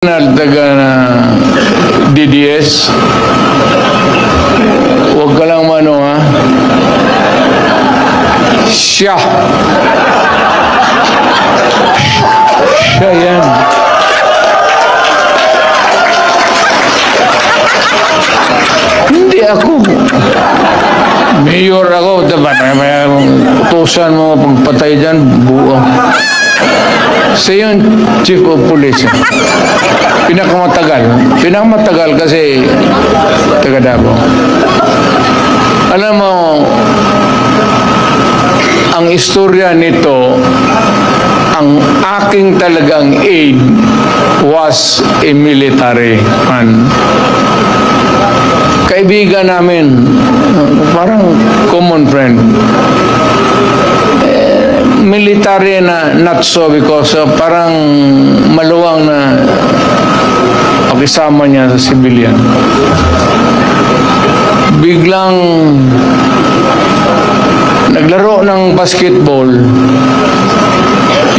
Taga DDS, huwag ka lang mano ha. Siya yan. Hindi ako. Mayor ako, dapat utusan mo pagpatay dyan, buo. Siya yung Chief of Police. Pinakamatagal kasi taga Davao. Alam mo, ang istorya nito, ang aking talagang aide was a military man. Kaibigan namin, parang common friend. Military na not so because parang maluwang na pakisama niya sa civilian. Biglang naglaro ng basketball,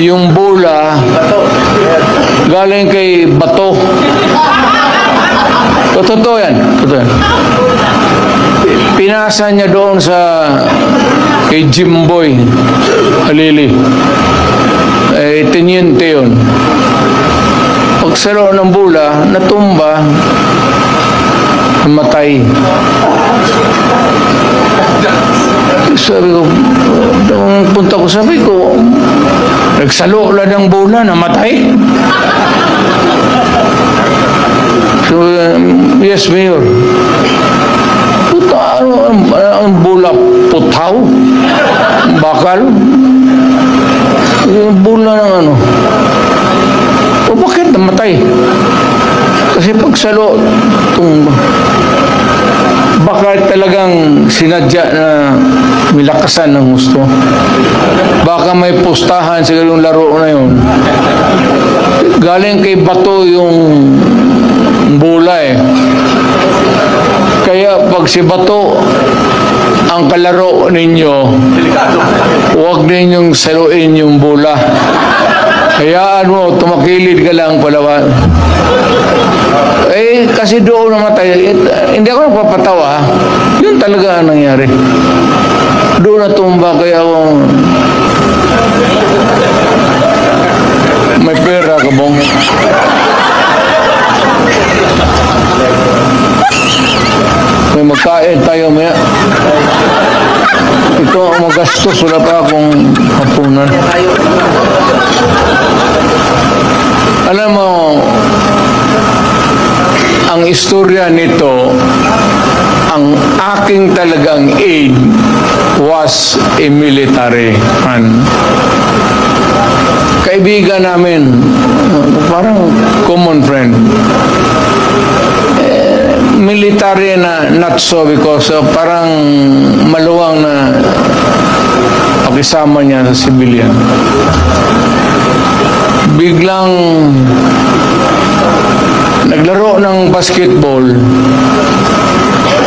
yung bola galing kay Bato. Totoo yan. Pinasa niya doon kay Jimboy Alili. Teniente yun. Pagsalo ng bola, natumba, namatay. Sabi ko, nagsalo lang ng bola, namatay. So, yes, Mayor. Puta, ang bola, putaw, bakal, yung bola ng ano. O bakit namatay? Kasi pagsalo, tumba. Baka talagang sinadya na milakasan ng gusto. Baka may pustahan sa yung laro na yun. Galing kay Bato yung bola eh. Kaya pag si Bato ang kalaro ninyo, huwag ninyong saluin yung bola. Hayaan mo, tumakilid ka lang palawan. Kasi doon namatay. Hindi ako nagpapatawa. Yun talaga ang nangyari. Doon natumba kaya ako. May pera ka bang? May magkain tayo maya. Ito ang magastos. Wala pa akong hapunan. Alam mo, ang istorya nito, ang aking talagang aide was a military man. Kaibigan namin, parang common friend. Military na not so because parang maluwang na pakisama niya sa civilian. Biglang naglaro ng basketball,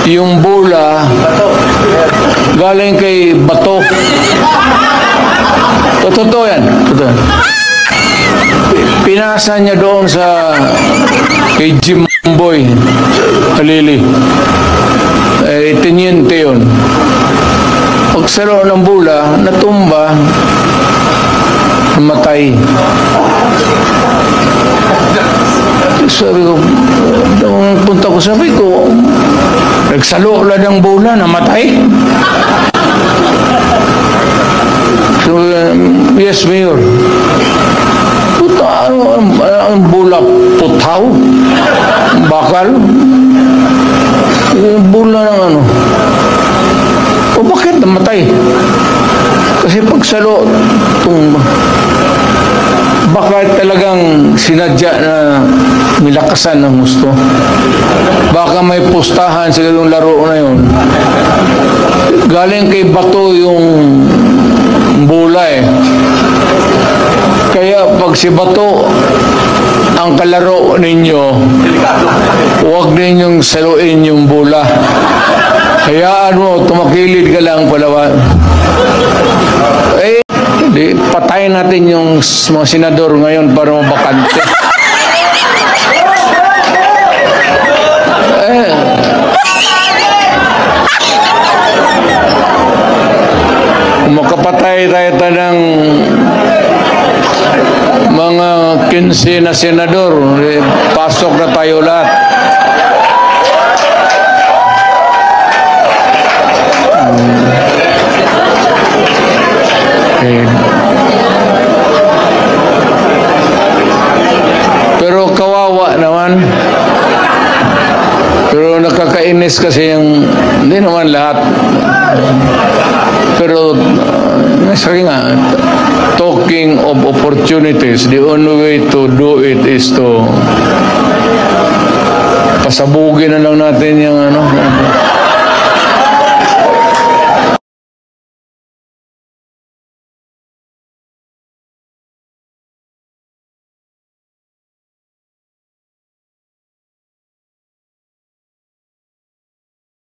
yung bola galing kay Bato. Totoo yan. Pinasa niya doon kay Jimboy Alili. Teniente yun. Pagsalo ng bola, natumba, namatay. Sabi ko, nagsalo lang ng bola, namatay. So, yes, Mayor. Puta, ang bola, putaw, bakal, yung bola ng ano. O bakit namatay? Kasi pagsalo, tumba. Baka talagang sinadya na milakasan ng gusto. Baka may pustahan sa yung laro na yun. Galing kay Bato yung bola eh. Kaya pag si Bato ang kalaro ninyo, huwag ninyong saluin yung bola. Hayaan mo, tumakilid ka lang palawan. Di, patayin natin yung mga senador ngayon para mabakante. kahit ng mga 15 na senador, pasok na tayo lahat. Okay. Pero kawawa naman. Pero nakakainis kasi yung, hindi naman lahat. Pero, sabi nga, talking of opportunities, the only way to do it is to pasabugin na lang natin yung ano,